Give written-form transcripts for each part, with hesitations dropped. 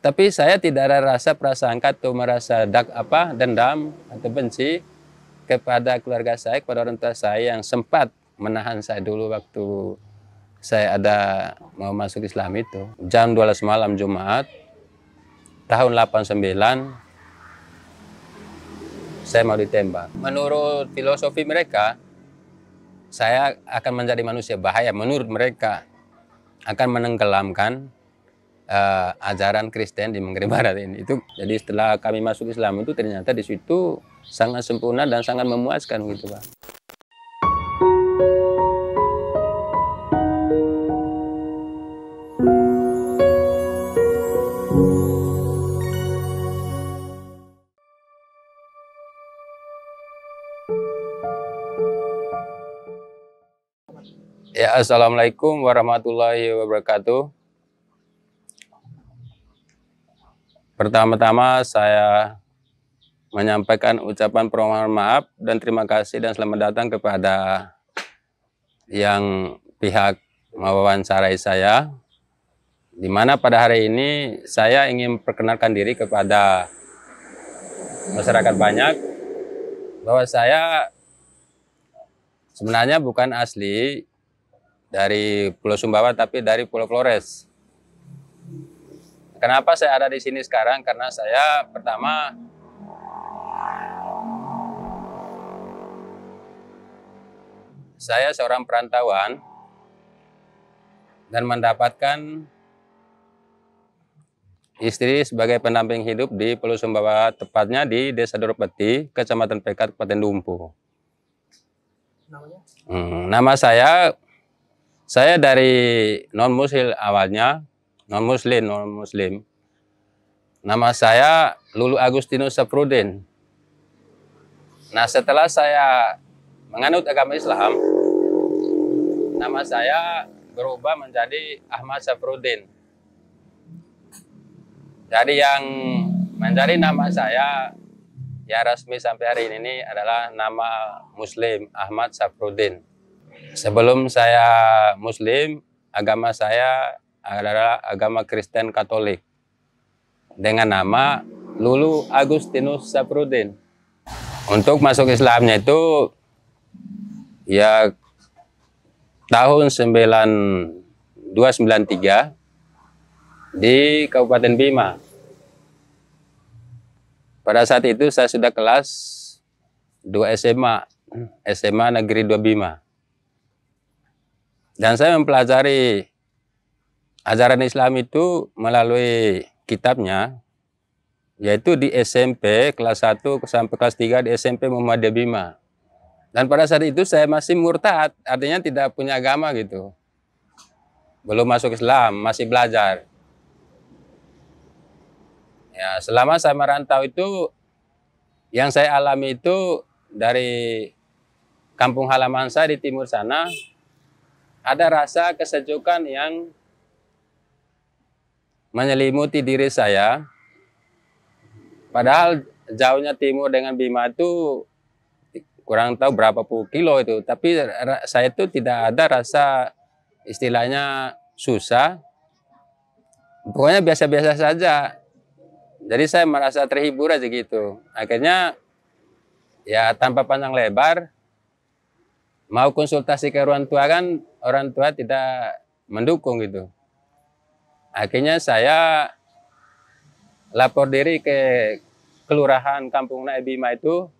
Tapi saya tidak ada rasa prasangka atau merasa dendam atau benci kepada keluarga saya, kepada orang tua saya yang sempat menahan saya dulu waktu saya ada mau masuk Islam itu. Jam 12 malam Jumat tahun 89 saya mau ditembak. Menurut filosofi mereka, saya akan menjadi manusia bahaya. Menurut mereka akan menenggelamkan ajaran Kristen di Manggarai Barat ini. Itu jadi setelah kami masuk Islam itu ternyata di situ sangat sempurna dan sangat memuaskan gitu, Pak. Ya, assalamualaikum warahmatullahi wabarakatuh. Pertama-tama saya menyampaikan ucapan permohonan maaf dan terima kasih dan selamat datang kepada yang pihak mewawancarai saya, di mana pada hari ini saya ingin perkenalkan diri kepada masyarakat banyak bahwa saya sebenarnya bukan asli dari Pulau Sumbawa tapi dari Pulau Flores. Kenapa saya ada di sini sekarang? Karena saya pertama saya seorang perantauan dan mendapatkan istri sebagai pendamping hidup di Pulau Sumbawa, tepatnya di Desa Doropeti, Kecamatan Pekat, Kabupaten Dumpu. Nama saya dari non-muslim awalnya, non-muslim. Nama saya Lulu Agustinus Safrudin. Nah, setelah saya menganut agama Islam, nama saya berubah menjadi Ahmad Safrudin. Jadi yang menjadi nama saya ya resmi sampai hari ini adalah nama Muslim Ahmad Safrudin. Sebelum saya Muslim, agama saya adalah agama Kristen Katolik dengan nama Lulu Agustinus Safrudin. Untuk masuk Islamnya itu ya tahun 293 di Kabupaten Bima. Pada saat itu saya sudah kelas 2 SMA Negeri 2 Bima. Dan saya mempelajari ajaran Islam itu melalui kitabnya, yaitu di SMP kelas 1 sampai kelas 3 di SMP Muhammadiyah Bima. Dan pada saat itu saya masih murtad, artinya tidak punya agama gitu. Belum masuk Islam, masih belajar. Ya, selama saya merantau itu, yang saya alami itu dari kampung halaman saya di timur sana, ada rasa kesejukan yang menyelimuti diri saya. Padahal jauhnya timur dengan Bima itu kurang tahu berapa puluh kilo itu. Tapi saya itu tidak ada rasa istilahnya susah. Pokoknya biasa-biasa saja. Jadi saya merasa terhibur aja gitu. Akhirnya ya tanpa panjang lebar, mau konsultasi ke orang tua kan orang tua tidak mendukung gitu. Akhirnya saya lapor diri ke Kelurahan Kampung Naik Bima itu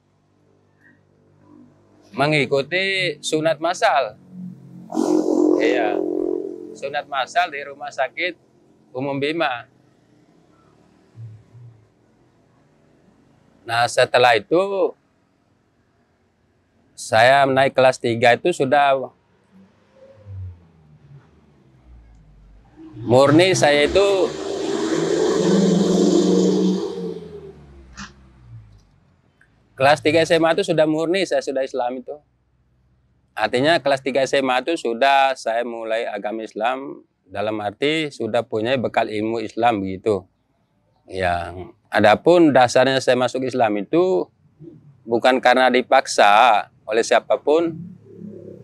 mengikuti sunat massal. Iya, sunat massal di Rumah Sakit Umum Bima. Nah, setelah itu saya naik kelas 3 itu sudah murni saya itu kelas 3 SMA itu sudah murni saya sudah Islam itu. Artinya kelas 3 SMA itu sudah saya mulai agama Islam dalam arti sudah punya bekal ilmu Islam begitu. Yang adapun dasarnya saya masuk Islam itu bukan karena dipaksa oleh siapapun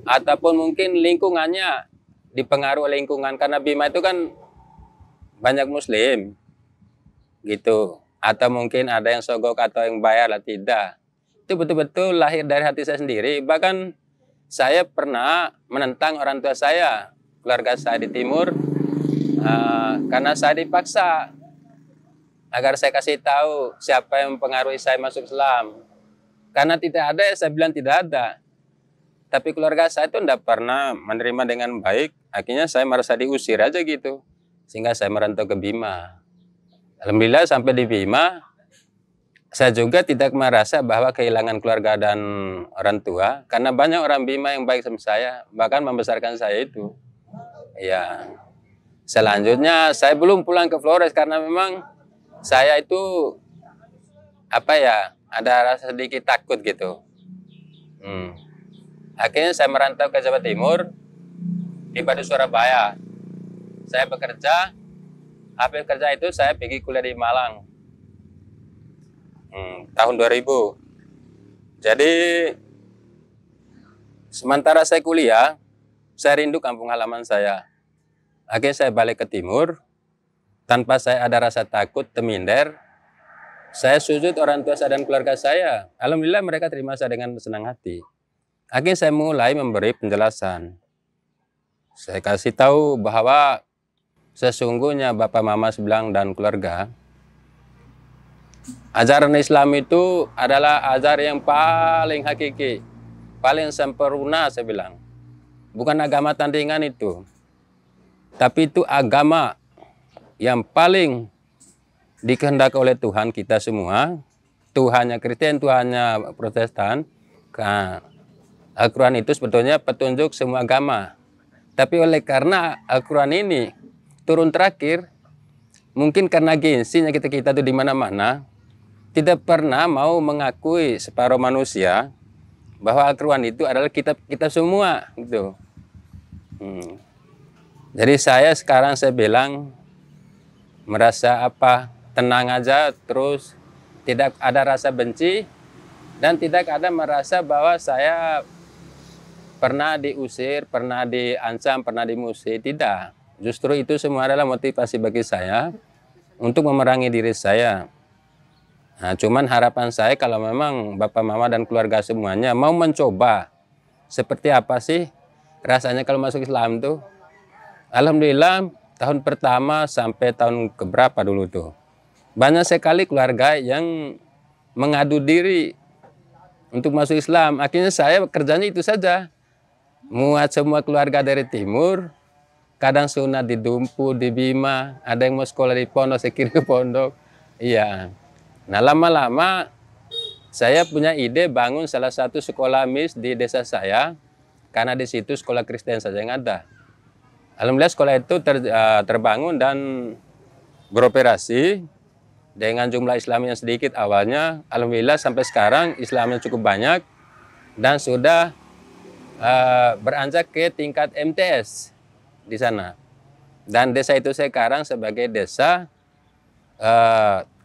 ataupun mungkin lingkungannya dipengaruhi oleh lingkungan, karena Bima itu kan banyak Muslim. gitu. Atau mungkin ada yang sogok atau yang bayar lah, tidak. Itu betul-betul lahir dari hati saya sendiri. Bahkan saya pernah menentang orang tua saya, keluarga saya di timur, karena saya dipaksa agar saya kasih tahu siapa yang mempengaruhi saya masuk Islam. Karena tidak ada, ya saya bilang tidak ada. Tapi keluarga saya itu tidak pernah menerima dengan baik. Akhirnya saya merasa diusir aja gitu. Sehingga saya merantau ke Bima. Alhamdulillah sampai di Bima, saya juga tidak merasa bahwa kehilangan keluarga dan orang tua. Karena banyak orang Bima yang baik sama saya. Bahkan membesarkan saya itu. Ya. Selanjutnya saya belum pulang ke Flores karena memang saya itu ada rasa sedikit takut gitu. Akhirnya saya merantau ke Jawa Timur, tiba di Surabaya. Saya bekerja, habis kerja itu saya pergi kuliah di Malang. Tahun 2000. Jadi sementara saya kuliah, saya rindu kampung halaman saya. Akhirnya saya balik ke timur, tanpa saya ada rasa takut, teminder. Saya sujud orang tua saya dan keluarga saya. Alhamdulillah mereka terima saya dengan senang hati. Akhirnya saya mulai memberi penjelasan. Saya kasih tahu bahwa sesungguhnya Bapak Mama bilang dan keluarga, ajaran Islam itu adalah ajaran yang paling hakiki, paling sempurna, saya bilang. Bukan agama tandingan itu. Tapi itu agama yang paling dikehendaki oleh Tuhan kita semua. Tuhannya Kristen, Tuhannya Protestan. Al-Quran itu sebetulnya petunjuk semua agama. Tapi oleh karena Al-Quran ini turun terakhir, mungkin karena gengsinya kita itu di mana-mana, tidak pernah mau mengakui separuh manusia bahwa Al-Quran itu adalah kitab kita semua. Gitu. Jadi saya sekarang saya bilang merasa tenang aja, terus tidak ada rasa benci dan tidak ada merasa bahwa saya pernah diusir, pernah diancam, pernah dimusuhi. Tidak. Justru itu semua adalah motivasi bagi saya untuk memerangi diri saya. Nah, cuman harapan saya kalau memang Bapak Mama dan keluarga semuanya mau mencoba seperti apa sih rasanya kalau masuk Islam tuh. Alhamdulillah tahun pertama sampai tahun keberapa dulu tuh, banyak sekali keluarga yang mengadu diri untuk masuk Islam. Akhirnya saya kerjanya itu saja. Muat semua keluarga dari timur, kadang sunat di Dumpu, di Bima, ada yang mau sekolah di pondok, saya kirim ke pondok. Iya. Nah lama-lama saya punya ide bangun salah satu sekolah mis di desa saya, karena di situ sekolah Kristen saja yang ada. Alhamdulillah sekolah itu terbangun dan beroperasi dengan jumlah Islam yang sedikit awalnya. Alhamdulillah sampai sekarang Islamnya cukup banyak dan sudah beranjak ke tingkat MTS di sana. Dan desa itu sekarang sebagai desa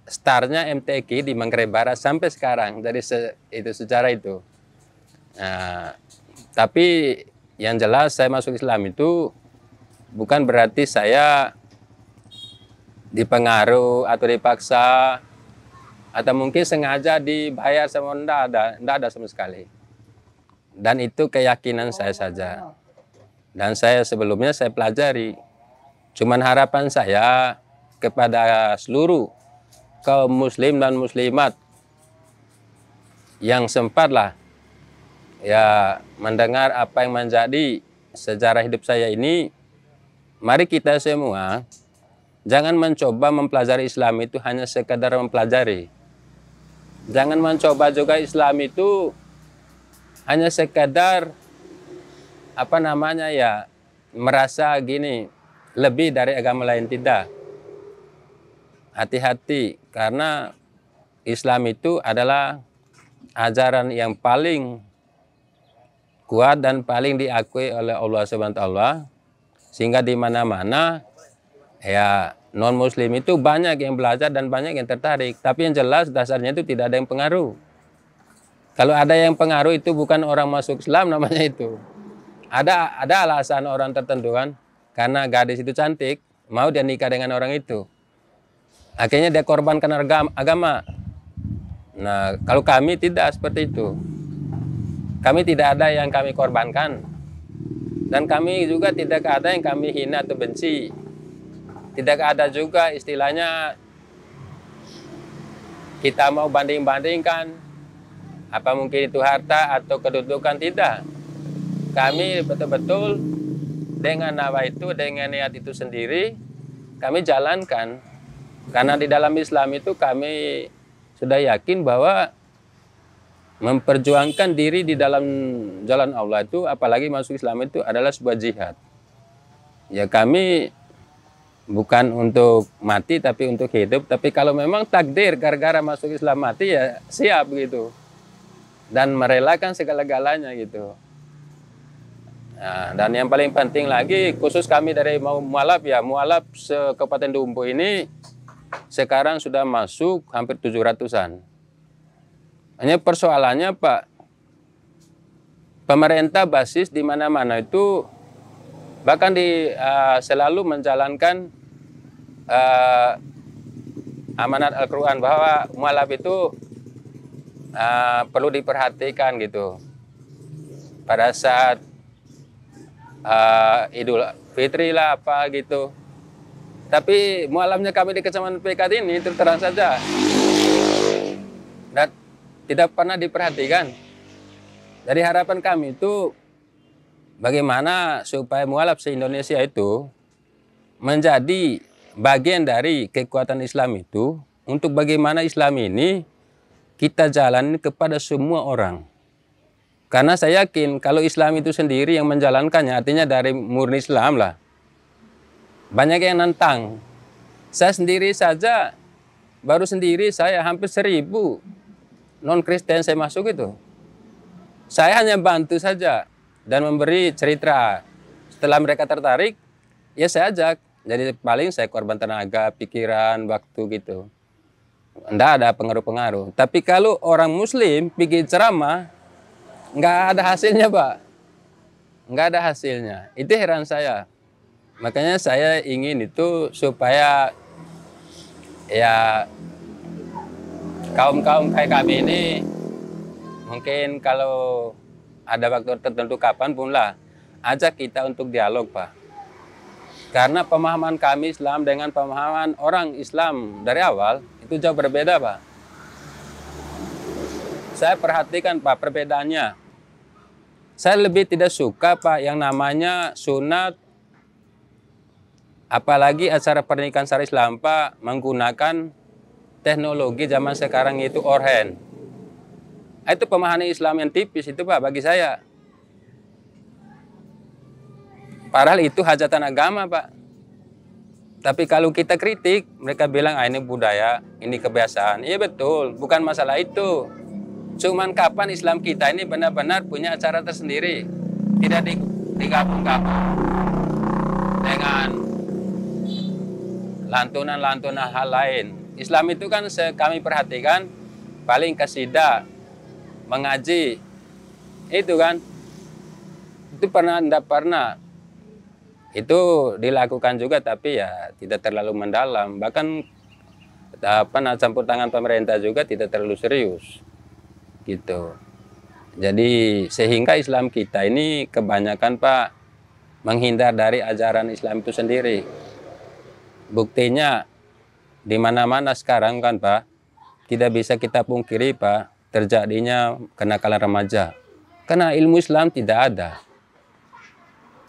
startnya MTQ di Manggarai Barat sampai sekarang. Dari itu sejarah itu. Tapi yang jelas saya masuk Islam itu bukan berarti saya dipengaruhi atau dipaksa atau mungkin sengaja dibayar sama, enggak ada sama sekali. Dan itu keyakinan saya saja. Dan saya sebelumnya saya pelajari. Cuman harapan saya kepada seluruh kaum muslim dan muslimat yang sempatlah ya mendengar apa yang menjadi sejarah hidup saya ini, mari kita semua jangan mencoba mempelajari Islam itu hanya sekadar mempelajari. Jangan mencoba juga Islam itu hanya sekadar merasa gini lebih dari agama lain. Tidak. Hati-hati, karena Islam itu adalah ajaran yang paling kuat dan paling diakui oleh Allah SWT, sehingga di mana-mana ya non muslim itu banyak yang belajar dan banyak yang tertarik. Tapi yang jelas dasarnya itu tidak ada yang pengaruh. Kalau ada yang pengaruh itu bukan orang masuk Islam namanya itu. Ada alasan orang tertentu kan, karena gadis itu cantik, mau dia nikah dengan orang itu. akhirnya dia korbankan agama. Nah, kalau kami tidak seperti itu. Kami tidak ada yang kami korbankan. Dan kami juga tidak ada yang kami hina atau benci. Tidak ada juga istilahnya kita mau banding-bandingkan. Apa mungkin itu harta atau kedudukan, tidak. Kami betul-betul dengan nawa itu, dengan niat itu sendiri, kami jalankan. Karena di dalam Islam itu kami sudah yakin bahwa memperjuangkan diri di dalam jalan Allah itu, apalagi masuk Islam itu adalah sebuah jihad. Ya kami bukan untuk mati tapi untuk hidup. Tapi kalau memang takdir gara-gara masuk Islam mati, ya siap gitu. Dan merelakan segala-galanya gitu. Nah, dan yang paling penting lagi, khusus kami dari Mualaf ya, Mualaf Kabupaten Dumpo ini sekarang sudah masuk hampir 700-an. Hanya persoalannya Pak, pemerintah basis di mana-mana itu bahkan selalu menjalankan amanat Al-Quran bahwa Mualaf itu perlu diperhatikan gitu. Pada saat Idul Fitri lah apa gitu. Tapi mualafnya kami di Kecamatan Pekat ini terus terang saja dan tidak pernah diperhatikan. Jadi harapan kami itu bagaimana supaya mualaf se-Indonesia itu menjadi bagian dari kekuatan Islam itu, untuk bagaimana Islam ini kita jalani kepada semua orang. Karena saya yakin kalau Islam itu sendiri yang menjalankannya, artinya dari murni Islam lah. Banyak yang nantang. Saya sendiri saja, baru sendiri saya hampir 1000 non-Kristen saya masuk itu. Saya hanya bantu saja dan memberi cerita. Setelah mereka tertarik, ya saya ajak. Jadi paling saya korban tenaga, pikiran, waktu gitu. Nggak ada pengaruh-pengaruh. Tapi kalau orang Muslim pergi ceramah, nggak ada hasilnya Pak. Nggak ada hasilnya. Itu heran saya. Makanya saya ingin itu supaya ya kaum-kaum kayak kami ini mungkin kalau ada waktu tertentu kapanpun lah, ajak kita untuk dialog Pak. Karena pemahaman kami Islam dengan pemahaman orang Islam dari awal itu jauh berbeda Pak. Saya perhatikan Pak perbedaannya. Saya lebih tidak suka Pak yang namanya sunat, apalagi acara pernikahan syariah Islam Pak menggunakan teknologi zaman sekarang itu orhen. Itu pemahaman Islam yang tipis itu Pak bagi saya. Padahal itu hajatan agama Pak. Tapi kalau kita kritik, mereka bilang ini budaya, ini kebiasaan. Iya betul, bukan masalah itu. Cuman kapan Islam kita ini benar-benar punya acara tersendiri, tidak digabung-gabung dengan lantunan-lantunan hal lain. Islam itu kan kami perhatikan paling kasidah, mengaji, itu kan, itu tidak pernah. Itu dilakukan juga tapi ya tidak terlalu mendalam. Bahkan campur tangan pemerintah juga tidak terlalu serius. Gitu. Jadi sehingga Islam kita ini kebanyakan Pak menghindar dari ajaran Islam itu sendiri. Buktinya di mana-mana sekarang kan Pak, tidak bisa kita pungkiri Pak terjadinya kenakalan remaja. Karena ilmu Islam tidak ada.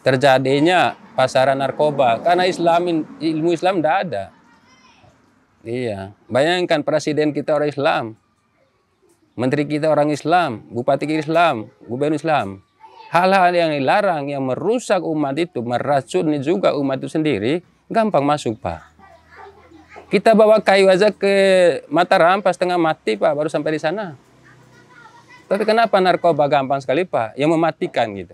Terjadinya pasaran narkoba karena ilmu Islam tidak ada. Iya, bayangkan presiden kita orang Islam. Menteri kita orang Islam, bupati kita Islam, gubernur Islam. Hal-hal yang dilarang, yang merusak umat itu, meracuni juga umat itu sendiri, gampang masuk Pak. Kita bawa kayu aja ke Mataram, pas tengah mati Pak, baru sampai di sana. Tapi kenapa narkoba gampang sekali Pak, yang mematikan gitu.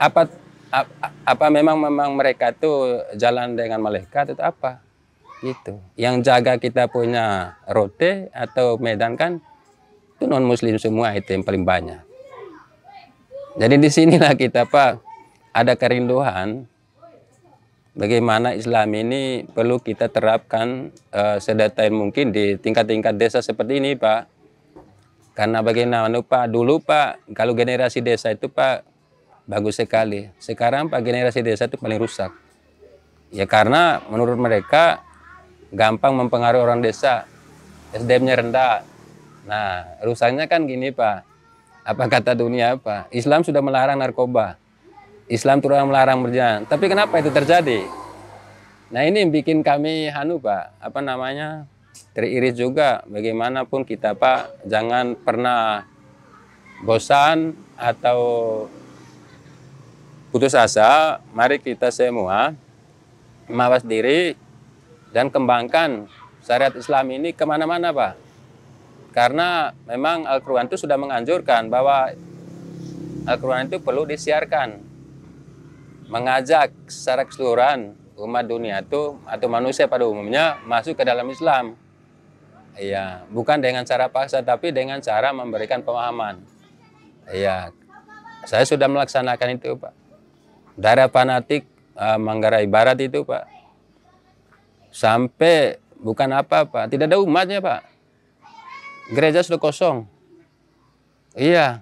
Apa memang mereka itu jalan dengan malaikat atau apa? Gitu. Yang jaga kita punya Rote atau Medan kan itu non Muslim semua, itu yang paling banyak. Jadi disinilah kita Pak ada kerinduan bagaimana Islam ini perlu kita terapkan sedetail mungkin di tingkat-tingkat desa seperti ini, Pak. Karena bagaimana Pak, dulu Pak, kalau generasi desa itu Pak, bagus sekali. Sekarang Pak, generasi desa itu paling rusak. Ya karena menurut mereka gampang mempengaruhi orang desa, SDM-nya rendah. Nah, rusaknya kan gini Pak, apa kata dunia apa? Islam sudah melarang narkoba, Islam turut melarang berjalan. Tapi kenapa itu terjadi? Nah ini yang bikin kami Pak, apa namanya, teriris juga. Bagaimanapun kita Pak, jangan pernah bosan atau putus asa. Mari kita semua mawas diri dan kembangkan syariat Islam ini kemana-mana Pak. Karena memang Al-Quran itu sudah menganjurkan bahwa Al-Quran itu perlu disiarkan, mengajak secara keseluruhan umat dunia itu atau manusia pada umumnya masuk ke dalam Islam. Iya, bukan dengan cara paksa, tapi dengan cara memberikan pemahaman. Iya, saya sudah melaksanakan itu Pak. Dari fanatik Manggarai Barat itu Pak, sampai bukan apa-apa, tidak ada umatnya Pak. Gereja sudah kosong. Iya,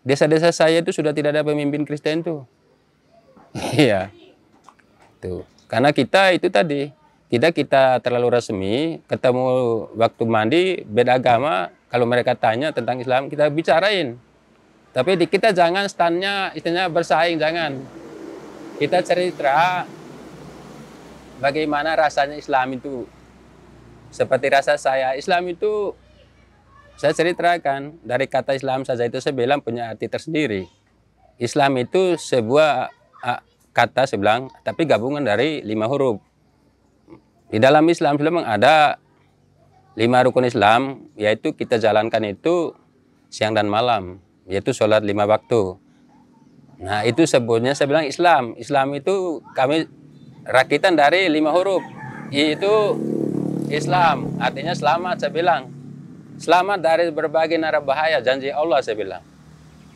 desa-desa saya itu sudah tidak ada pemimpin Kristen tuh. Iya, tuh. Karena kita itu tadi, kita terlalu resmi, ketemu waktu mandi, beda agama, kalau mereka tanya tentang Islam, kita bicarain. Tapi kita jangan standnya, istilahnya bersaing, jangan. Kita cerita bagaimana rasanya Islam itu. Seperti rasa saya, Islam itu, saya ceritakan, dari kata Islam saja itu saya bilang punya arti tersendiri. Islam itu sebuah kata saya bilang, tapi gabungan dari 5 huruf. Di dalam Islam memang ada 5 rukun Islam, yaitu kita jalankan itu siang dan malam, yaitu sholat 5 waktu. Nah itu sebutnya saya bilang Islam. Islam itu kami rakitan dari 5 huruf, yaitu Islam, artinya selamat saya bilang. Selamat dari berbagai nara bahaya, janji Allah saya bilang.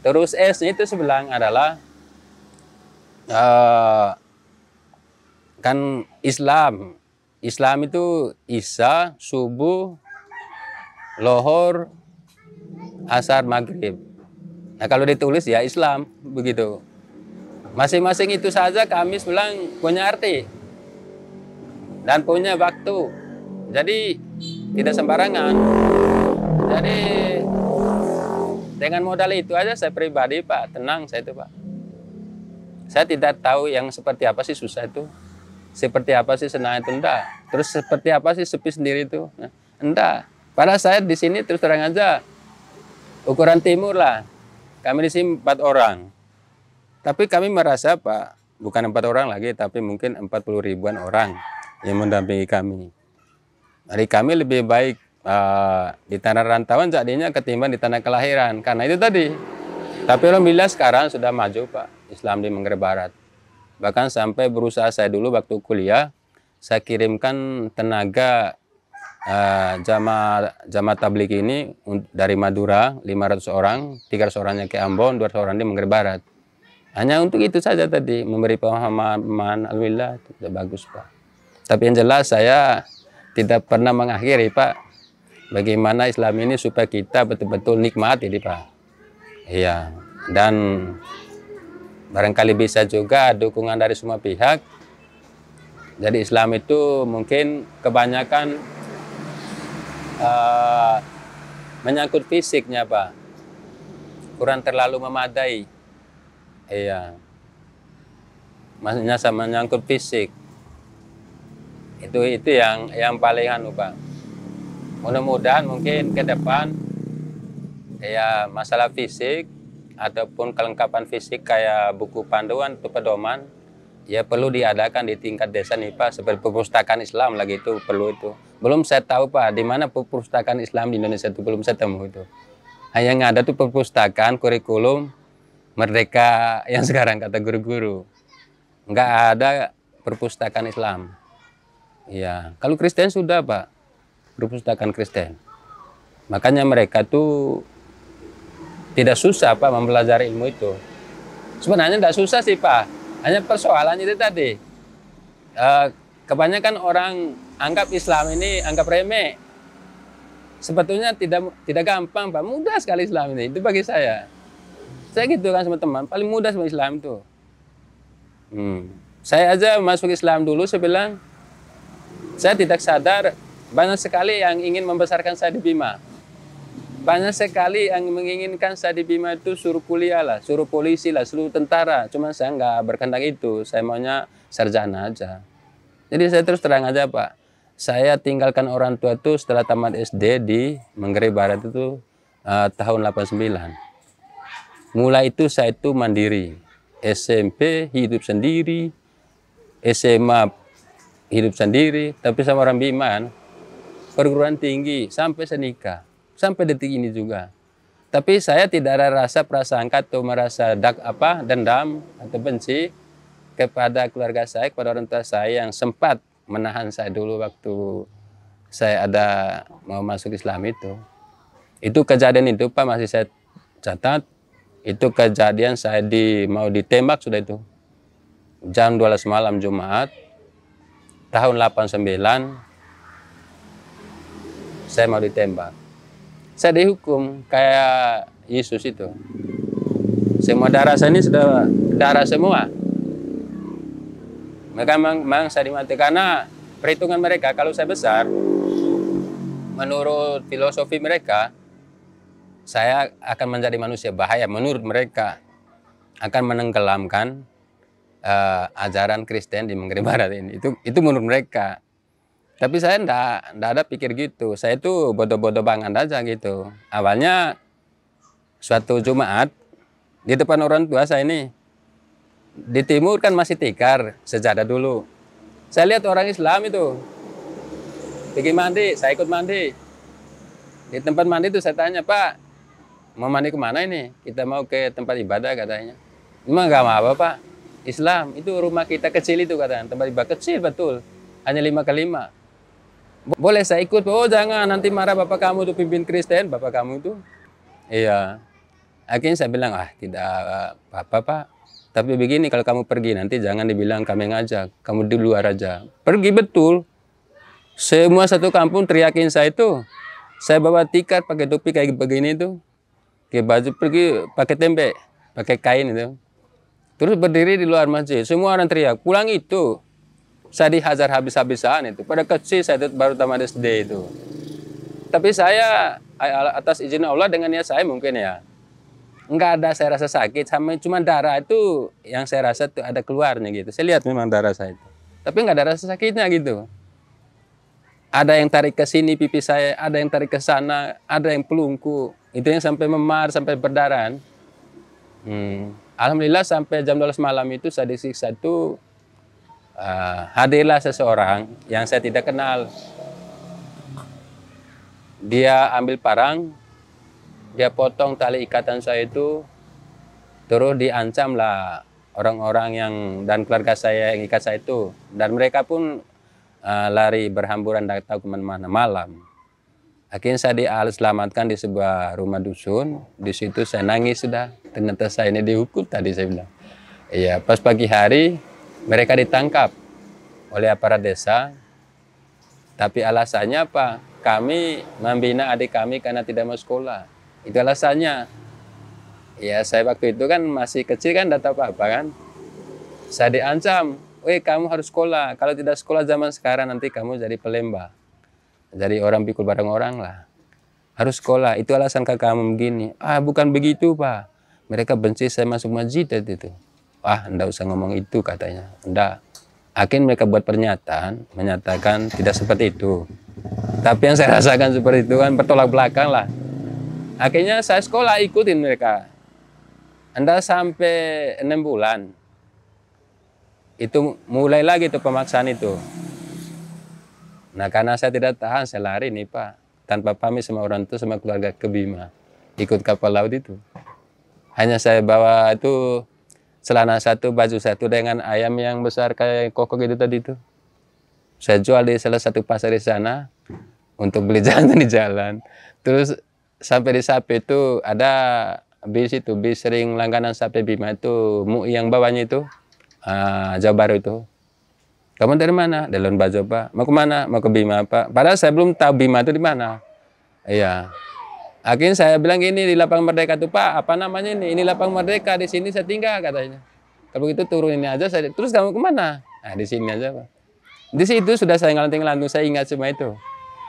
Terus S-nya itu saya bilang adalah kan Islam itu Isya, subuh, lohor, asar, maghrib. Nah kalau ditulis ya Islam begitu. Masing-masing itu saja kami bilang punya arti dan punya waktu. Jadi tidak sembarangan. Jadi dengan modal itu aja saya pribadi Pak tenang saya itu Pak. Saya tidak tahu yang seperti apa sih susah itu. Seperti apa sih senang itu, enggak. Terus seperti apa sih sepi sendiri itu, nah, enggak. Padahal saya di sini terus terang aja, ukuran timur lah. Kami di sini 4 orang. Tapi kami merasa Pak, bukan 4 orang lagi, tapi mungkin 40 ribuan orang yang mendampingi kami. Jadi kami lebih baik di tanah rantauan jadinya ketimbang di tanah kelahiran. Karena itu tadi. Tapi alhamdulillah sekarang sudah maju Pak, Islam di Manggarai Barat. Bahkan sampai berusaha saya dulu waktu kuliah, saya kirimkan tenaga jamaah tabligh ini dari Madura 500 orang, 300 orangnya ke Ambon, 200 orang di Manggarai Barat. Hanya untuk itu saja tadi, memberi pemahaman, alhamdulillah sudah bagus Pak. Tapi yang jelas saya tidak pernah mengakhiri Pak, bagaimana Islam ini supaya kita betul-betul nikmati Pak. Iya, dan barangkali bisa juga dukungan dari semua pihak. Jadi Islam itu mungkin kebanyakan menyangkut fisiknya Pak, kurang terlalu memadai. Iya, maksudnya sama menyangkut fisik. Itu yang paling Pak. Mudah-mudahan mungkin ke depan ya masalah fisik ataupun kelengkapan fisik kayak buku panduan atau pedoman ya perlu diadakan di tingkat desa nih Pak, seperti perpustakaan Islam lagi itu perlu itu. Belum saya tahu Pak di mana perpustakaan Islam di Indonesia itu, belum saya temu itu. Hanya yang ada tuh perpustakaan kurikulum Merdeka yang sekarang kata guru-guru. Nggak ada perpustakaan Islam. Ya, kalau Kristen sudah Pak, perpustakaan Kristen. Makanya mereka tuh tidak susah Pak mempelajari ilmu itu. Sebenarnya tidak susah sih Pak, hanya persoalan itu tadi. Eh, kebanyakan orang anggap Islam ini anggap remeh. Sebetulnya tidak gampang, Pak. Mudah sekali Islam ini. Itu bagi saya. Saya gitu kan sama teman, paling mudah sama Islam itu. Saya aja masuk Islam dulu, saya bilang, saya tidak sadar banyak sekali yang ingin membesarkan saya di Bima. Banyak sekali yang menginginkan saya di Bima itu suruh kuliah lah, suruh polisi lah, suruh tentara. Cuma saya nggak berkehendak itu, saya maunya sarjana aja. Jadi saya terus terang aja, Pak. Saya tinggalkan orang tua itu setelah tamat SD di Manggarai Barat itu tahun 89. Mulai itu saya itu mandiri. SMP hidup sendiri, SMA hidup sendiri, tapi sama orang Bima kan, perguruan tinggi sampai saya nikah, sampai detik ini juga. Tapi saya tidak ada rasa prasangka atau merasa dendam atau benci kepada keluarga saya, kepada orang tua saya yang sempat menahan saya dulu waktu saya ada mau masuk Islam itu. Itu kejadian itu, Pak, masih saya catat. Itu kejadian saya mau ditembak sudah itu. Jam 12 malam Jumat tahun 89 saya mau ditembak. Saya dihukum kayak Yesus itu. Semua darah saya ini sudah darah semua. Maka memang saya dimati karena perhitungan mereka kalau saya besar, menurut filosofi mereka, saya akan menjadi manusia bahaya. Menurut mereka akan menenggelamkan ajaran Kristen di Manggarai Barat ini. Itu menurut mereka. Tapi saya enggak ada pikir gitu. Saya itu bodoh-bodoh banget aja gitu. Awalnya suatu Jumat di depan orang tua saya ini, di timur kan masih tikar sejadah dulu. Saya lihat orang Islam itu pergi mandi, saya ikut mandi. Di tempat mandi itu saya tanya, Pak, mau mandi kemana ini? Kita mau ke tempat ibadah katanya. Emang nggak mau apa, Pak? Islam itu rumah kita kecil itu katanya, tempat ibadah kecil betul, hanya 5x5. Boleh saya ikut? Oh jangan, nanti marah bapak kamu tuh pimpin Kristen, bapak kamu itu. Iya. Akhirnya saya bilang, tidak apa-apa, Pak. Tapi begini, kalau kamu pergi nanti jangan dibilang kami ngajak, kamu di luar aja. Pergi betul. Semua satu kampung teriakin saya itu. Saya bawa tikar pakai topi kayak begini itu. Pakai baju pergi pakai tempe, pakai kain itu. Terus berdiri di luar masjid, semua orang teriak, pulang itu. Saya dihajar habis-habisan itu. Pada kecil saya itu baru tamat SD itu. Tapi saya atas izin Allah dengan niat saya mungkin ya. Enggak ada saya rasa sakit, sama cuma darah itu yang saya rasa tuh ada keluarnya gitu. Saya lihat memang darah saya itu. Tapi enggak ada rasa sakitnya gitu. Ada yang tarik ke sini pipi saya, ada yang tarik ke sana, ada yang pelungku. Itu yang sampai memar, sampai berdarah. Alhamdulillah sampai jam 12 malam itu saya disiksa itu hadirlah seseorang yang saya tidak kenal. Dia ambil parang, dia potong tali ikatan saya itu, terus diancam lah orang-orang yang dan keluarga saya yang ikat saya itu. Dan mereka pun lari berhamburan datang kemana-mana malam. Akhirnya saya selamatkan di sebuah rumah dusun. Di situ saya nangis sudah. Ternyata saya ini dihukum tadi saya bilang. Iya, pas pagi hari mereka ditangkap oleh aparat desa. Tapi alasannya apa? Kami membina adik kami karena tidak mau sekolah. Itu alasannya. Ya saya waktu itu kan masih kecil kan, tidak tahu apa-apa kan. Saya diancam, kamu harus sekolah. Kalau tidak sekolah zaman sekarang nanti kamu jadi pelembah. Jadi orang pikul barang orang lah. Harus sekolah, itu alasan kamu begini. Bukan begitu, Pak. Mereka benci saya masuk masjid itu. Enggak usah ngomong itu katanya. Enggak. Akhirnya mereka buat pernyataan, menyatakan tidak seperti itu. Tapi yang saya rasakan seperti itu kan bertolak belakang lah. Akhirnya saya sekolah ikutin mereka. Anda sampai 6 bulan. Itu mulai lagi tuh pemaksaan itu. Nah karena saya tidak tahan, saya lari nih Pak. Tanpa pamit sama orang tua sama keluarga ke Bima. Ikut kapal laut itu. Hanya saya bawa itu celana satu, baju satu dengan ayam yang besar kayak kokok itu tadi itu. Saya jual di salah satu pasar di sana untuk beli jalan di jalan. Terus sampai di Sape itu ada bis itu, bis sering langganan Sape Bima itu, MUI yang bawahnya itu, Jawa Baru itu. Kamu dari mana? Dari Labuan Bajo, Pak. Mau ke mana? Mau ke Bima, Pak. Padahal saya belum tahu Bima itu di mana. Iya. Akhirnya saya bilang gini di Lapangan Merdeka tuh, Pak, apa namanya ini? Ini Lapangan Merdeka, di sini saya tinggal katanya. Kalau begitu turun ini aja saya. Terus kamu kemana? Nah, di sini aja, Pak. Di situ sudah saya ngelanting-lantung, saya ingat semua itu.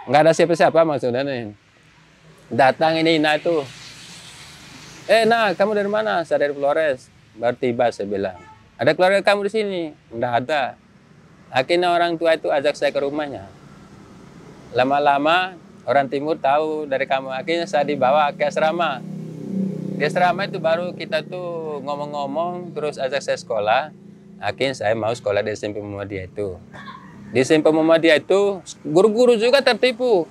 Nggak ada siapa-siapa maksudnya nih. Datang ini, nah itu. Nah, kamu dari mana? Saya dari Flores. Baru tiba saya bilang. Ada keluarga kamu di sini? Nggak ada. Akhirnya orang tua itu ajak saya ke rumahnya. Lama-lama orang timur tahu dari kamu. Akhirnya saya dibawa ke asrama. Di asrama itu baru kita tuh ngomong-ngomong, terus ajak saya sekolah. Akhirnya saya mau sekolah di SMP Muhammadiyah itu. Di SMP Muhammadiyah itu guru-guru juga tertipu.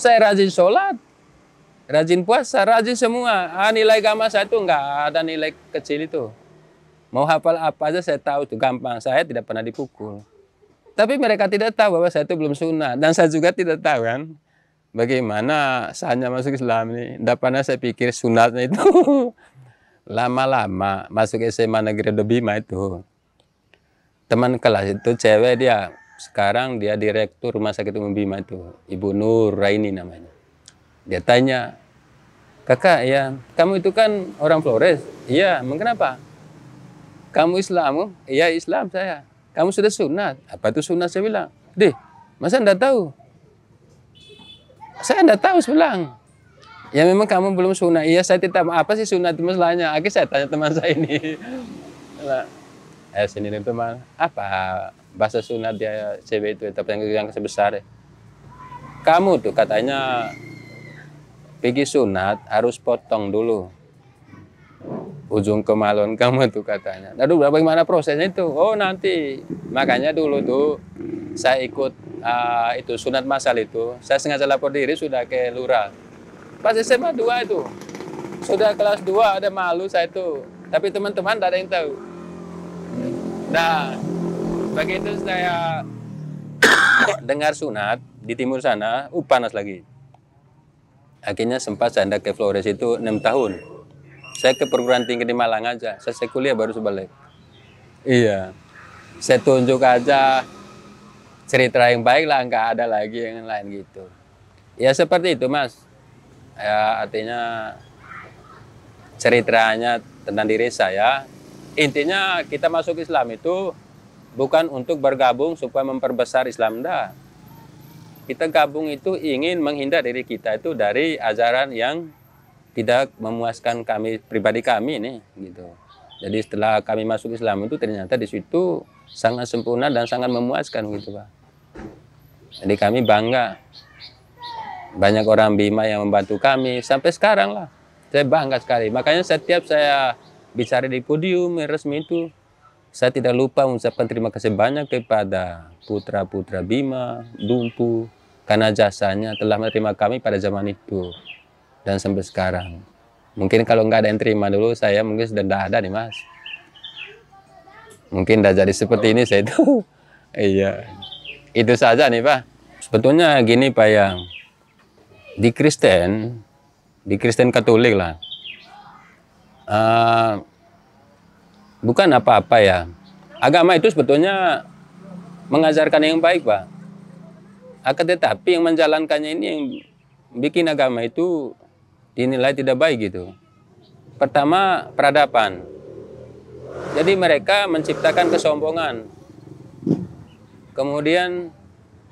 Saya rajin sholat, rajin puasa, rajin semua. Nilai agama saya itu nggak ada nilai kecil itu. Mau hafal apa aja saya tahu itu gampang. Saya tidak pernah dipukul. Tapi mereka tidak tahu bahwa saya itu belum sunat. Dan saya juga tidak tahu kan bagaimana saatnya masuk Islam ini. Tidak pernah saya pikir sunatnya itu. Lama-lama masuk SMA Negeri Bima itu. Teman kelas itu cewek dia. Sekarang dia direktur Rumah Sakit Umum Bima itu. Ibu Nur Raini namanya. Dia tanya, kakak ya kamu itu kan orang Flores. Iya, kenapa? Kamu Islam? Iya Islam saya. Kamu sudah sunat? Apa itu sunat? Saya bilang. Deh, masa enggak tahu? Saya enggak tahu, saya bilang. Ya memang kamu belum sunat. Iya saya tidak. Apa sih sunat itu masalahnya? Akhirnya saya tanya teman saya ini. Sini nih teman. Apa bahasa sunat dia cewek itu? Tapi yang sebesar. Kamu tuh katanya pergi sunat harus potong dulu ujung kemaluan kamu tuh katanya. Aduh, bagaimana prosesnya itu? Oh nanti, makanya dulu tuh saya ikut itu sunat masal itu. Saya sengaja lapor diri sudah ke lurah. Pas SMA 2 itu, sudah kelas 2 ada malu saya itu. Tapi teman-teman tidak ada yang tahu. Nah, begitu saya dengar sunat di timur sana, panas lagi. Akhirnya sempat saya ke Flores itu 6 tahun. Saya ke perguruan tinggi di Malang aja. Saya kuliah baru sebalik. Iya. Saya tunjuk aja cerita yang baik lah, nggak ada lagi yang lain gitu. Ya seperti itu Mas. Ya artinya ceritanya tentang diri saya. Intinya kita masuk Islam itu bukan untuk bergabung supaya memperbesar Islam, enggak. Kita gabung itu ingin menghindar diri kita itu dari ajaran yang tidak memuaskan kami pribadi kami nih gitu. Jadi setelah kami masuk Islam itu ternyata di situ sangat sempurna dan sangat memuaskan gitu Pak. Jadi kami bangga. Banyak orang Bima yang membantu kami sampai sekarang lah. Saya bangga sekali. Makanya setiap saya bicara di podium resmi itu saya tidak lupa mengucapkan terima kasih banyak kepada putra-putra Bima, Dumpu karena jasanya telah menerima kami pada zaman itu. Dan sampai sekarang. Mungkin kalau nggak ada yang terima dulu, saya mungkin sudah tidak ada nih Mas. Mungkin tidak jadi seperti ini saya itu. Iya. Itu saja nih Pak. Sebetulnya gini Pak yang di Kristen Katolik lah. Bukan apa-apa ya. Agama itu sebetulnya mengajarkan yang baik Pak. Akan tetapi yang menjalankannya ini yang bikin agama itu dinilai tidak baik gitu. Pertama, peradaban. Jadi mereka menciptakan kesombongan. Kemudian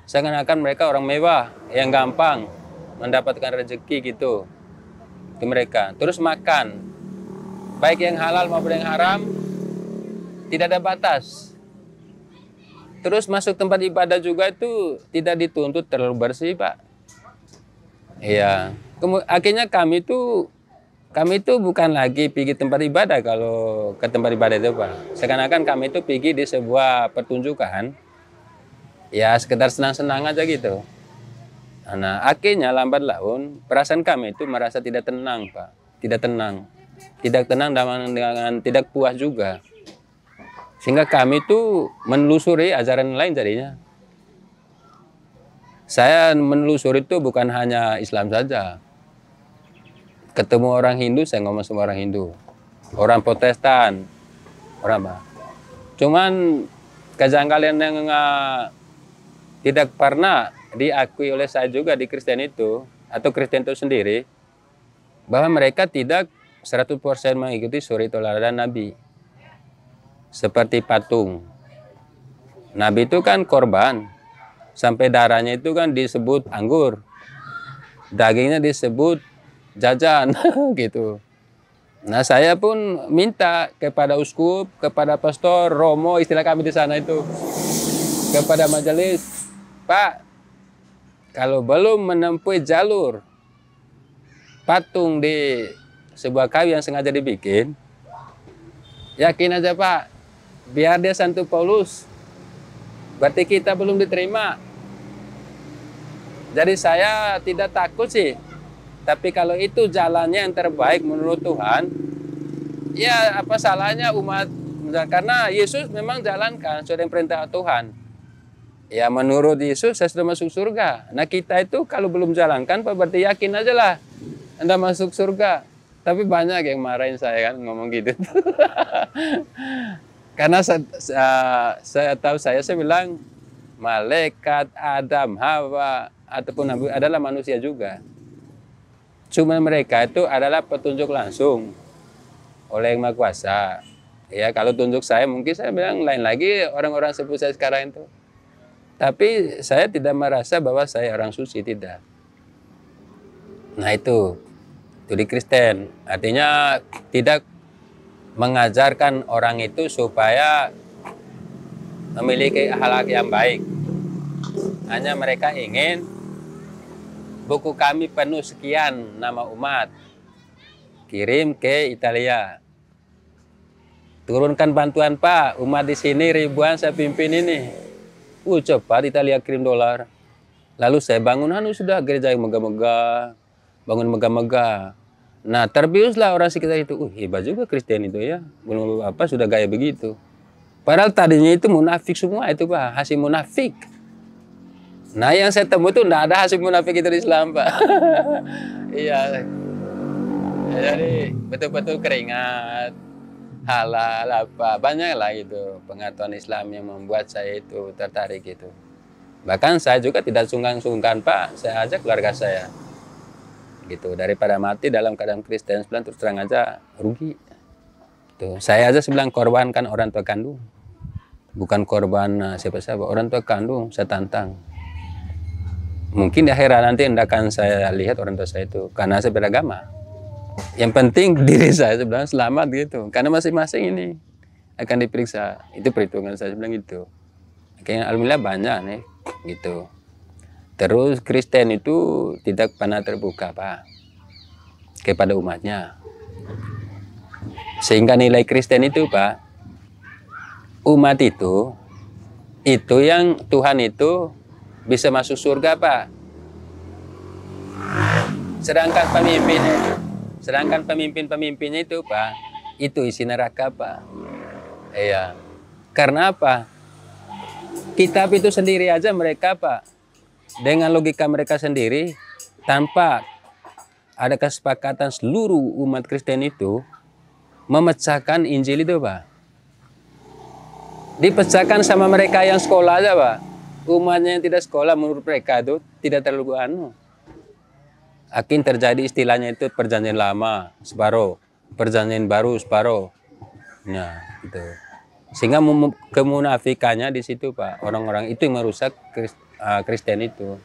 seakan-akan mereka orang mewah yang gampang mendapatkan rezeki gitu ke mereka. Terus makan, baik yang halal maupun yang haram, tidak ada batas. Terus masuk tempat ibadah juga itu tidak dituntut terlalu bersih Pak. Iya. Akhirnya kami itu bukan lagi pergi tempat ibadah kalau ke tempat ibadah itu Pak. Seakan-akan kami itu pergi di sebuah pertunjukan, ya sekedar senang-senang aja gitu. Nah akhirnya lambat laun perasaan kami itu merasa tidak tenang Pak. Tidak tenang dengan tidak puas juga. Sehingga kami itu menelusuri ajaran lain jadinya. Saya menelusuri itu bukan hanya Islam saja. Ketemu orang Hindu, saya ngomong sama orang Hindu. Orang Protestan, orang apa. Cuman kejanggalan yang tidak pernah diakui oleh saya juga di Kristen itu, atau Kristen itu sendiri, bahwa mereka tidak 100% mengikuti suri teladan Nabi. Seperti patung. Nabi itu kan korban, sampai darahnya itu kan disebut anggur, dagingnya disebut jajan, gitu. Nah, saya pun minta kepada uskup, kepada pastor, romo, istilah kami di sana itu, kepada majelis, Pak, kalau belum menempuh jalur patung di sebuah kayu yang sengaja dibikin, yakin aja Pak, biar dia Santo Paulus, berarti kita belum diterima. Jadi saya tidak takut sih, tapi kalau itu jalannya yang terbaik menurut Tuhan, ya apa salahnya umat, karena Yesus memang jalankan sesuai dengan perintah Tuhan. Ya menurut Yesus saya sudah masuk surga. Nah kita itu kalau belum jalankan, Pak, berarti yakin aja lah Anda masuk surga. Tapi banyak yang marahin saya kan ngomong gitu. Karena saya tahu saya bilang malaikat, Adam, Hawa, ataupun Nabi adalah manusia juga. Cuma mereka itu adalah petunjuk langsung oleh Yang Maha Kuasa. Ya kalau tunjuk saya mungkin saya bilang lain lagi orang-orang seperti saya sekarang itu. Tapi saya tidak merasa bahwa saya orang suci, tidak. Nah itu di Kristen. Artinya tidak mengajarkan orang itu supaya memiliki akhlak yang baik. Hanya mereka ingin buku kami penuh sekian nama umat, kirim ke Italia. Turunkan bantuan Pak, umat di sini ribuan saya pimpin ini. Cepat Italia kirim dolar. Lalu saya bangun sudah gereja yang megah-megah, bangun megah-megah. Nah terbiuslah orang sekitar itu, hebat juga Kristen itu ya, belum apa sudah gaya begitu. Padahal tadinya itu munafik semua itu Pak, hasil munafik. Nah yang saya temu itu tidak ada hasil munafik itu di Islam Pak. Iya, jadi betul-betul keringat, halal apa banyak lah gitu pengetahuan Islam yang membuat saya itu tertarik gitu. Bahkan saya juga tidak sungkan-sungkan Pak, saya ajak keluarga saya gitu, daripada mati dalam keadaan Kristen sebelah terus terang aja rugi tuh. Saya aja sebelah korbankan orang tua kandung, bukan korban siapa-siapa, orang tua kandung saya tantang. Mungkin di akhirat nanti akan saya lihat orang tua saya itu karena saya beragama. Yang penting diri saya bilang selamat gitu. Karena masing-masing ini akan diperiksa. Itu perhitungan saya bilang gitu. Kayaknya alhamdulillah banyak nih gitu. Terus Kristen itu tidak pernah terbuka Pak kepada umatnya. Sehingga nilai Kristen itu Pak, umat itu yang Tuhan itu bisa masuk surga Pak. Sedangkan pemimpin-pemimpinnya itu Pak, itu isi neraka Pak. Iya. Karena apa? Kitab itu sendiri aja mereka Pak, dengan logika mereka sendiri, tanpa ada kesepakatan seluruh umat Kristen itu memecahkan Injil itu Pak. Dipecahkan sama mereka yang sekolah aja Pak. Umatnya yang tidak sekolah menurut mereka itu tidak terlalu akhirnya terjadi istilahnya itu perjanjian lama separuh, perjanjian baru separuh. Nah, gitu. Sehingga kemunafikannya di situ Pak. Orang-orang itu yang merusak Kristen itu.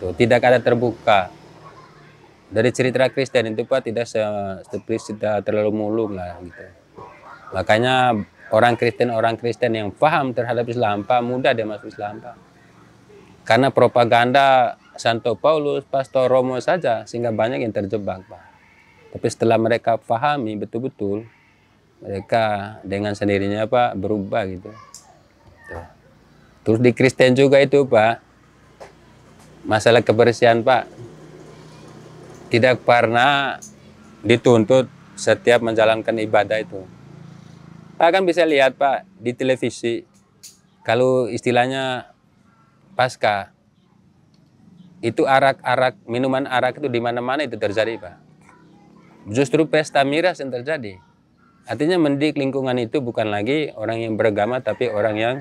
Tuh, tidak ada terbuka. Dari cerita Kristen itu Pak tidak terlalu mulung lah gitu. Makanya orang Kristen yang paham terhadap Islam Pak, mudah dia masuk Islam Pak. Karena propaganda Santo Paulus, Pastor Romo saja, sehingga banyak yang terjebak Pak. Tapi setelah mereka pahami betul-betul, mereka dengan sendirinya Pak berubah gitu. Terus di Kristen juga itu Pak, masalah kebersihan Pak, tidak pernah dituntut setiap menjalankan ibadah itu. Pak kan bisa lihat Pak di televisi, kalau istilahnya Pasca, itu arak-arak, minuman arak itu di mana-mana itu terjadi Pak. Justru pesta miras yang terjadi. Artinya mendidik lingkungan itu bukan lagi orang yang beragama, tapi orang yang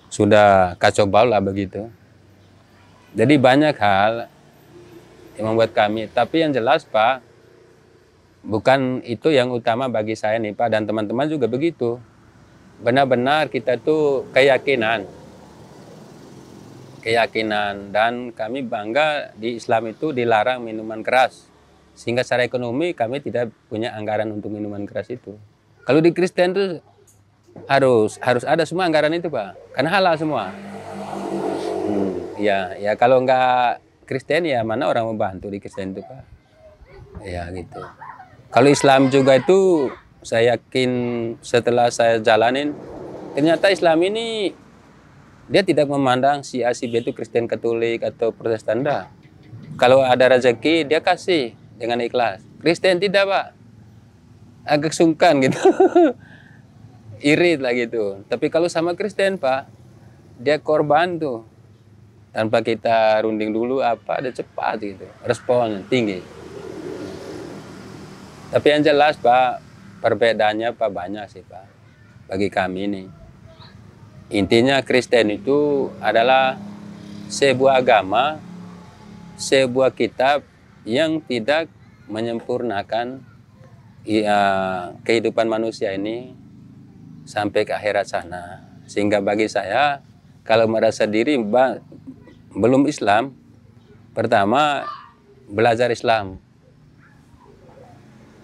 sudah kacau balau lah begitu. Jadi banyak hal yang membuat kami, tapi yang jelas Pak, bukan itu yang utama bagi saya nih Pak, dan teman-teman juga begitu. Benar-benar kita tuh keyakinan, dan kami bangga di Islam itu dilarang minuman keras. Sehingga secara ekonomi kami tidak punya anggaran untuk minuman keras itu. Kalau di Kristen tuh harus ada semua anggaran itu Pak, karena halal semua. Ya kalau nggak Kristen ya mana orang mau bantu di Kristen itu Pak. Ya gitu. Kalau Islam juga itu saya yakin setelah saya jalanin, ternyata Islam ini dia tidak memandang si A si B itu Kristen Katolik atau Protestan dah. Kalau ada rezeki dia kasih dengan ikhlas. Kristen tidak Pak, agak sungkan gitu. Irit lah gitu. Tapi kalau sama Kristen Pak, dia korban tuh. Tanpa kita runding dulu apa, dia cepat gitu. Respon tinggi. Tapi yang jelas Pak, perbedaannya Pak banyak sih Pak. Bagi kami ini. Intinya Kristen itu adalah sebuah agama, sebuah kitab yang tidak menyempurnakan kehidupan manusia ini sampai ke akhirat sana. Sehingga bagi saya, kalau merasa diri belum Islam, pertama belajar Islam.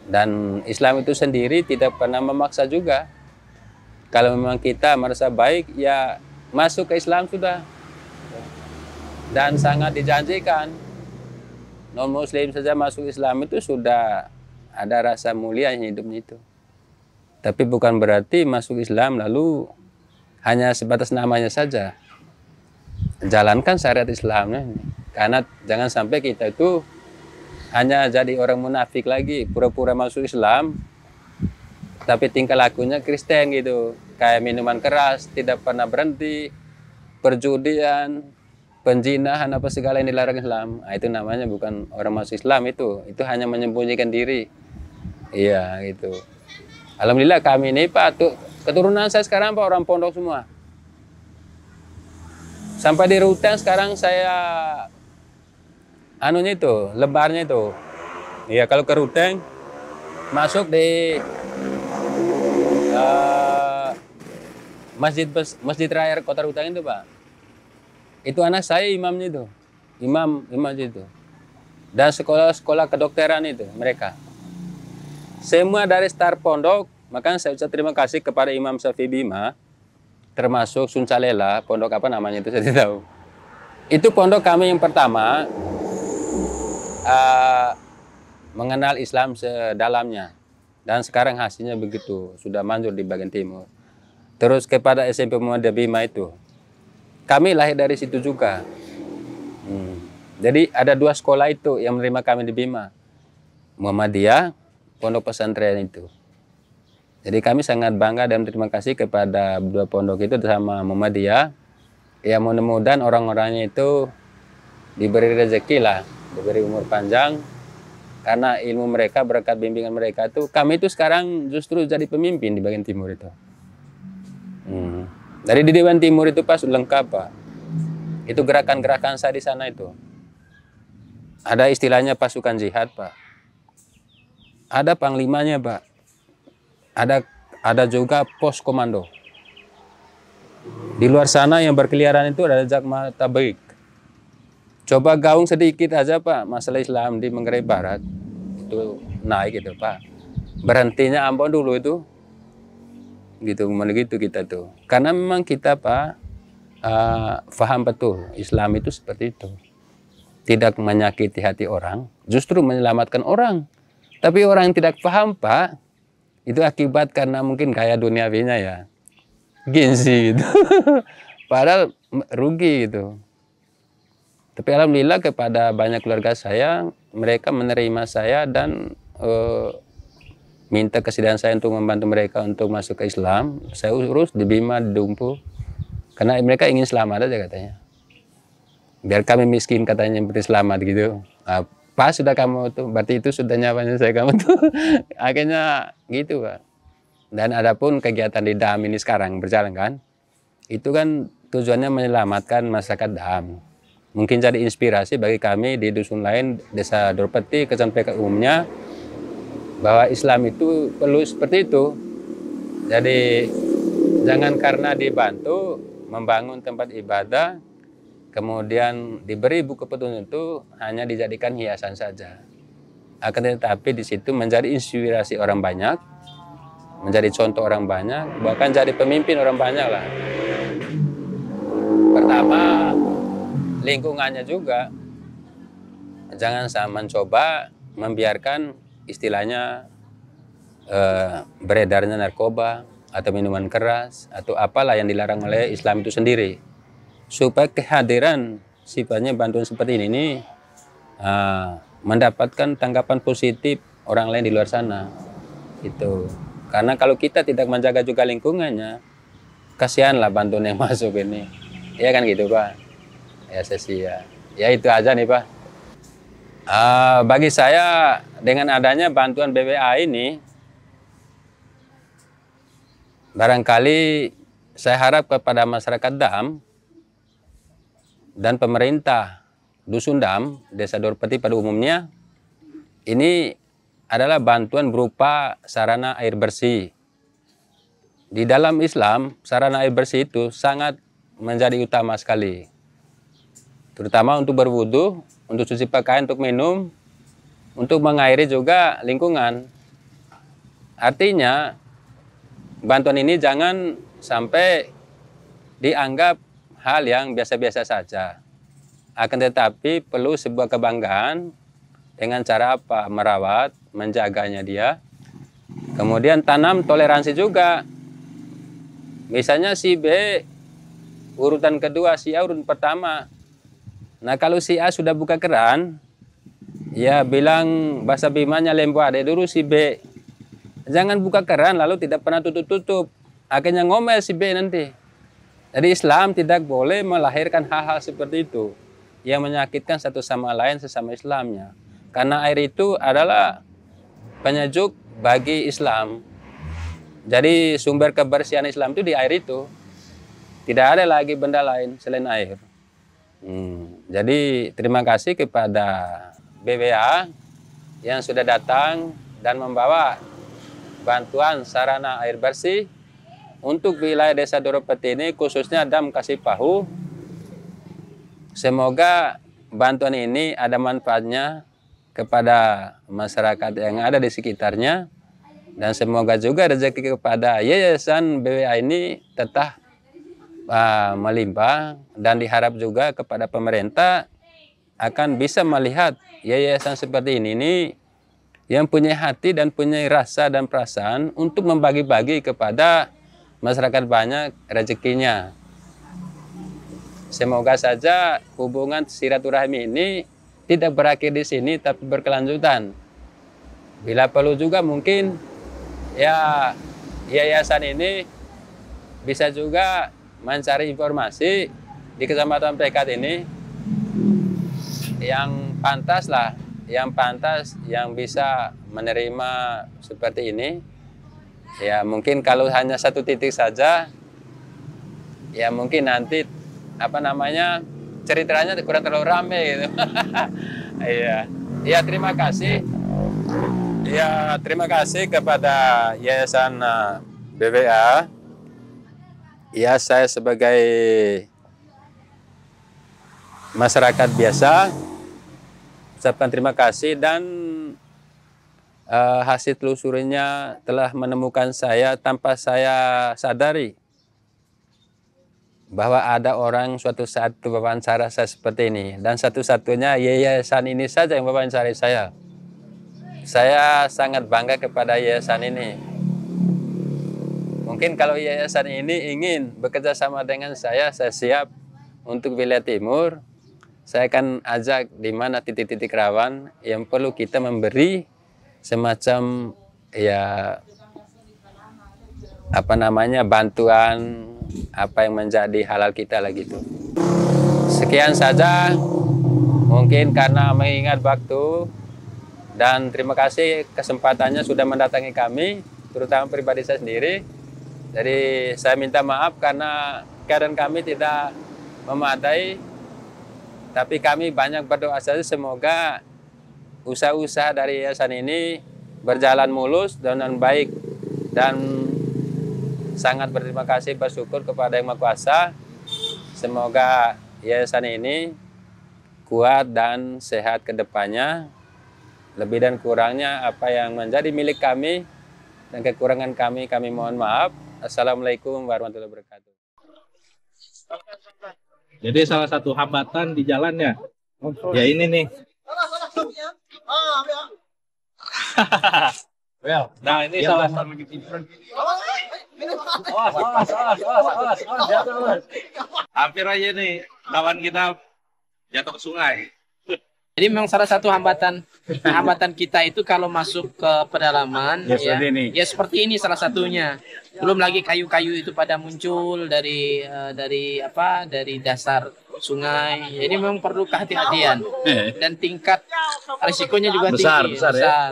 Dan Islam itu sendiri tidak pernah memaksa juga. Kalau memang kita merasa baik, ya masuk ke Islam sudah. Dan sangat dijanjikan. Non-Muslim saja masuk Islam itu sudah ada rasa mulia yang hidupnya itu. Tapi bukan berarti masuk Islam lalu hanya sebatas namanya saja. Jalankan syariat Islamnya. Karena jangan sampai kita itu hanya jadi orang munafik lagi, pura-pura masuk Islam, tapi tingkah lakunya Kristen gitu. Kayak minuman keras, tidak pernah berhenti, perjudian, penjinahan, apa segala yang dilarang Islam. Nah, itu namanya bukan orang masuk Islam itu hanya menyembunyikan diri. Iya gitu. Alhamdulillah kami ini Pak, keturunan saya sekarang Pak orang pondok semua. Sampai di Ruteng sekarang saya anunya itu, lebarnya itu. Iya kalau ke Ruteng masuk di masjid raya Kota Ruteng itu Pak. Itu anak saya imamnya itu, imam itu. Dan sekolah-sekolah kedokteran itu mereka. Semua dari start pondok, makanya saya ucap terima kasih kepada Imam Syafi'i Bima, termasuk Suncalela, pondok apa namanya itu saya tidak tahu. Itu pondok kami yang pertama mengenal Islam sedalamnya. Dan sekarang hasilnya begitu, sudah manjur di bagian timur. Terus kepada SMP Muhammadiyah Bima itu, kami lahir dari situ juga. Jadi ada dua sekolah itu yang menerima kami di Bima. Muhammadiyah, pondok pesantren itu. Jadi kami sangat bangga dan terima kasih kepada dua pondok itu sama Muhammadiyah. Ya mudah-mudahan orang-orangnya itu diberi rezeki lah, diberi umur panjang. Karena ilmu mereka, berkat bimbingan mereka itu, kami itu sekarang justru jadi pemimpin di bagian timur itu. Dari di Dewan Timur itu Pak sudah lengkap Pak. Itu gerakan-gerakan saya di sana itu. Ada istilahnya pasukan jihad Pak. Ada panglimanya Pak. Ada juga pos komando. Di luar sana yang berkeliaran itu ada Jakma Tabik. Coba gaung sedikit aja Pak, masalah Islam di Manggarai Barat itu naik gitu Pak. Berhentinya Ambon dulu itu. Gitu, begitu kita tuh. Karena memang kita Pak paham betul Islam itu seperti itu. Tidak menyakiti hati orang, justru menyelamatkan orang. Tapi orang yang tidak paham Pak, itu akibat karena mungkin gaya duniawinya ya. Gengsi gitu. Padahal rugi gitu. Tapi alhamdulillah kepada banyak keluarga saya, mereka menerima saya dan minta kesediaan saya untuk membantu mereka untuk masuk ke Islam. Saya urus di Bima, di Dumpu. Karena mereka ingin selamat aja katanya. Biar kami miskin katanya berarti selamat gitu. Nah, pas sudah kamu tuh, berarti itu sudah nyawanya saya kamu tuh. Akhirnya gitu Pak. Dan adapun kegiatan di Dam ini sekarang berjalan kan. Itu kan tujuannya menyelamatkan masyarakat Dam. Mungkin jadi inspirasi bagi kami di dusun lain, Desa Dorpeti, Kecamatan PK umumnya, bahwa Islam itu perlu seperti itu. Jadi jangan karena dibantu membangun tempat ibadah, kemudian diberi buku petunjuk itu hanya dijadikan hiasan saja. Akan tetapi di situ menjadi inspirasi orang banyak, menjadi contoh orang banyak, bahkan jadi pemimpin orang banyak lah. Pertama, lingkungannya juga. Jangan mencoba membiarkan istilahnya beredarnya narkoba atau minuman keras atau apalah yang dilarang oleh Islam itu sendiri. Supaya kehadiran sifatnya bantuan seperti ini mendapatkan tanggapan positif orang lain di luar sana. Itu. Karena kalau kita tidak menjaga juga lingkungannya, kasihanlah bantuan yang masuk ini. Ya kan gitu Pak. Ya sia-sia. Ya itu aja nih Pak. Bagi saya dengan adanya bantuan BWA ini, barangkali saya harap kepada masyarakat Dam dan pemerintah Dusun Dam, Desa Dorpeti pada umumnya, ini adalah bantuan berupa sarana air bersih. Di dalam Islam, sarana air bersih itu sangat menjadi utama sekali. Terutama untuk berwudu, untuk cuci pakaian, untuk minum, untuk mengairi juga lingkungan. Artinya, bantuan ini jangan sampai dianggap hal yang biasa-biasa saja. Akan tetapi perlu sebuah kebanggaan dengan cara apa? Merawat, menjaganya dia. Kemudian tanam toleransi juga. Misalnya si B urutan kedua, si A urutan pertama. Nah kalau si A sudah buka keran, ya bilang bahasa Bimanya lembu ade dulu si B. Jangan buka keran lalu tidak pernah tutup-tutup. Akhirnya ngomel si B nanti. Jadi Islam tidak boleh melahirkan hal-hal seperti itu yang menyakitkan satu sama lain sesama Islamnya. Karena air itu adalah penyejuk bagi Islam. Jadi sumber kebersihan Islam itu di air itu. Tidak ada lagi benda lain selain air. Jadi terima kasih kepada BWA yang sudah datang dan membawa bantuan sarana air bersih untuk wilayah Desa Dorpeti ini, khususnya Dam Kasipahu. Semoga bantuan ini ada manfaatnya kepada masyarakat yang ada di sekitarnya, dan semoga juga rezeki kepada Yayasan BWA ini tetap melimpah, dan diharap juga kepada pemerintah akan bisa melihat yayasan seperti ini yang punya hati dan punya rasa dan perasaan untuk membagi-bagi kepada masyarakat banyak rezekinya. Semoga saja hubungan silaturahmi ini tidak berakhir di sini tapi berkelanjutan. Bila perlu juga mungkin ya yayasan ini bisa juga mencari informasi di Kecamatan Pekat ini yang pantas lah, yang bisa menerima seperti ini. Ya mungkin kalau hanya satu titik saja, ya mungkin nanti ceritanya kurang terlalu ramai gitu. Iya, ya terima kasih. Ya terima kasih kepada Yayasan BWA. Ya saya sebagai masyarakat biasa ucapkan terima kasih, dan hasil telusurinya telah menemukan saya tanpa saya sadari bahwa ada orang suatu saat wawancara saya seperti ini, dan satu-satunya yayasan ini saja yang wawancarai saya. Saya sangat bangga kepada yayasan ini. Mungkin kalau yayasan ini ingin bekerja sama dengan saya siap untuk wilayah timur. Saya akan ajak di mana titik-titik rawan yang perlu kita memberi semacam ya bantuan apa yang menjadi halal kita lah gitu. Sekian saja, mungkin karena mengingat waktu, dan terima kasih kesempatannya sudah mendatangi kami, terutama pribadi saya sendiri. Jadi saya minta maaf karena keadaan kami tidak memadai, tapi kami banyak berdoa saja semoga usaha-usaha dari yayasan ini berjalan mulus dan baik. Dan sangat berterima kasih, bersyukur kepada Yang Maha Kuasa. Semoga yayasan ini kuat dan sehat ke depannya. Lebih dan kurangnya apa yang menjadi milik kami dan kekurangan kami mohon maaf. Assalamualaikum warahmatullahi wabarakatuh. Jadi salah satu hambatan di jalannya, ya ini nih. Nah ini salah satu. Hampir aja nih kawan kita jatuh ke sungai. Jadi memang salah satu hambatan kita itu kalau masuk ke pedalaman ya seperti ini salah satunya. Belum lagi kayu-kayu itu pada muncul dari dasar sungai. Jadi memang perlu kehati-hatian dan tingkat risikonya juga besar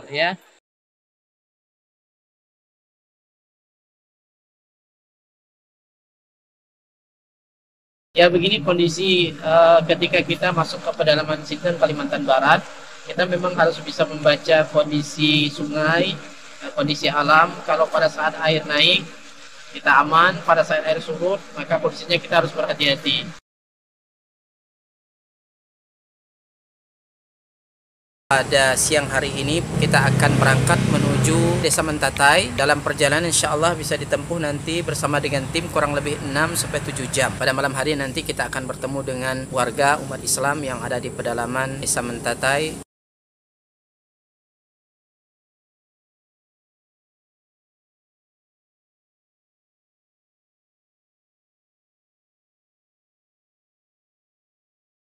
ya. Ya begini kondisi ketika kita masuk ke pedalaman Sinten, Kalimantan Barat, kita memang harus bisa membaca kondisi sungai, kondisi alam. Kalau pada saat air naik, kita aman. Pada saat air surut, maka kondisinya kita harus berhati-hati. Pada siang hari ini kita akan berangkat menuju Desa Mentatai. Dalam perjalanan insya Allah bisa ditempuh nanti bersama dengan tim kurang lebih 6-7 jam. Pada malam hari nanti kita akan bertemu dengan warga umat Islam yang ada di pedalaman Desa Mentatai.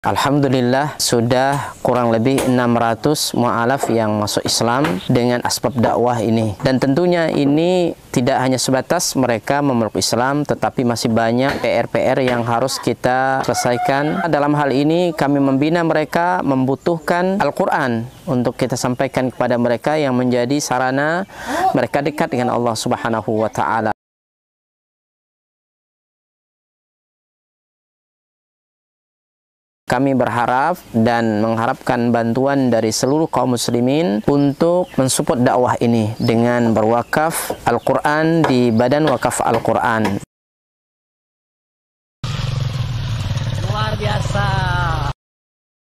Alhamdulillah sudah kurang lebih 600 mu'alaf yang masuk Islam dengan asbab dakwah ini. Dan tentunya ini tidak hanya sebatas mereka memeluk Islam, tetapi masih banyak PR-PR yang harus kita selesaikan. Dalam hal ini kami membina mereka membutuhkan Al-Quran untuk kita sampaikan kepada mereka yang menjadi sarana mereka dekat dengan Allah Subhanahu wa Ta'ala. Kami berharap dan mengharapkan bantuan dari seluruh kaum muslimin untuk mensupport dakwah ini dengan berwakaf Al-Quran di Badan Wakaf Al-Quran. Luar biasa.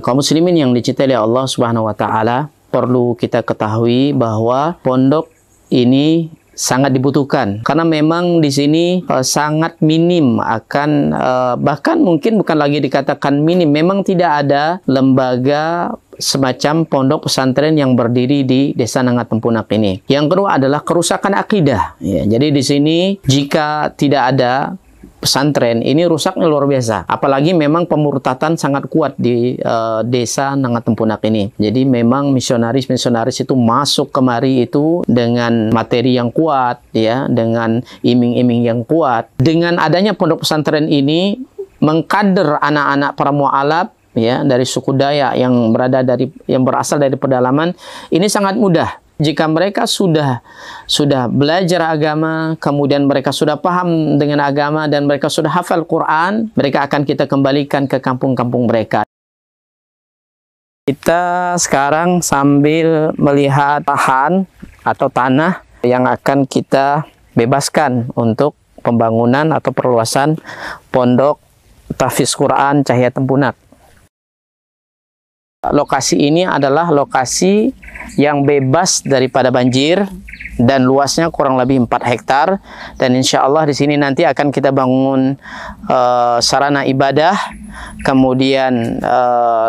Kaum muslimin yang dicintai oleh Allah Subhanahu wa Ta'ala, perlu kita ketahui bahwa pondok ini sangat dibutuhkan karena memang di sini sangat minim akan bahkan mungkin bukan lagi dikatakan minim, memang tidak ada lembaga semacam pondok pesantren yang berdiri di Desa Nangatempunak ini. Yang kedua adalah kerusakan akidah. Ya, jadi di sini jika tidak ada pesantren ini rusaknya luar biasa. Apalagi memang pemurtatan sangat kuat di Desa Nangatempunak ini. Jadi memang misionaris-misionaris itu masuk kemari itu dengan materi yang kuat, ya, dengan iming-iming yang kuat. Dengan adanya pondok pesantren ini mengkader anak-anak para mu'alaf, ya, dari suku Dayak yang berasal dari pedalaman ini sangat mudah. Jika mereka sudah belajar agama, kemudian mereka sudah paham dengan agama dan mereka sudah hafal Quran, mereka akan kita kembalikan ke kampung-kampung mereka. Kita sekarang sambil melihat lahan atau tanah yang akan kita bebaskan untuk pembangunan atau perluasan pondok tahfiz Quran Cahaya Tempunak. Lokasi ini adalah lokasi yang bebas daripada banjir dan luasnya kurang lebih 4 hektar, dan insya Allah di sini nanti akan kita bangun sarana ibadah, kemudian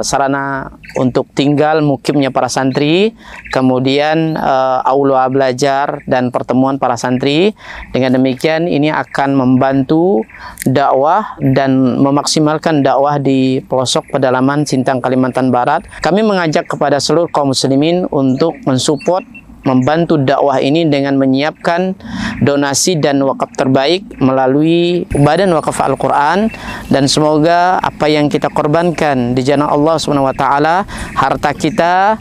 sarana untuk tinggal mukimnya para santri, kemudian aula belajar dan pertemuan para santri. Dengan demikian ini akan membantu dakwah dan memaksimalkan dakwah di pelosok pedalaman Sintang Kalimantan Barat. Kami mengajak kepada seluruh kaum muslimin untuk mensupport, membantu dakwah ini dengan menyiapkan donasi dan wakaf terbaik melalui Badan Wakaf Al-Quran, dan semoga apa yang kita korbankan di jalan Allah SWT, harta kita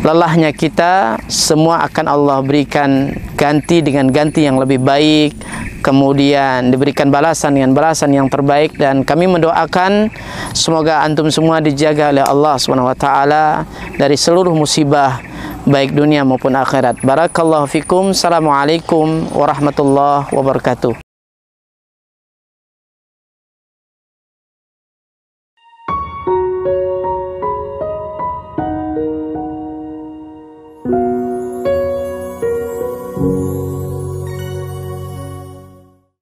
lelahnya kita, semua akan Allah berikan ganti dengan ganti yang lebih baik, kemudian diberikan balasan dengan balasan yang terbaik. Dan kami mendoakan semoga antum semua dijaga oleh Allah SWT dari seluruh musibah baik dunia maupun akhirat. Barakallahu fikum. Assalamualaikum warahmatullahi wabarakatuh.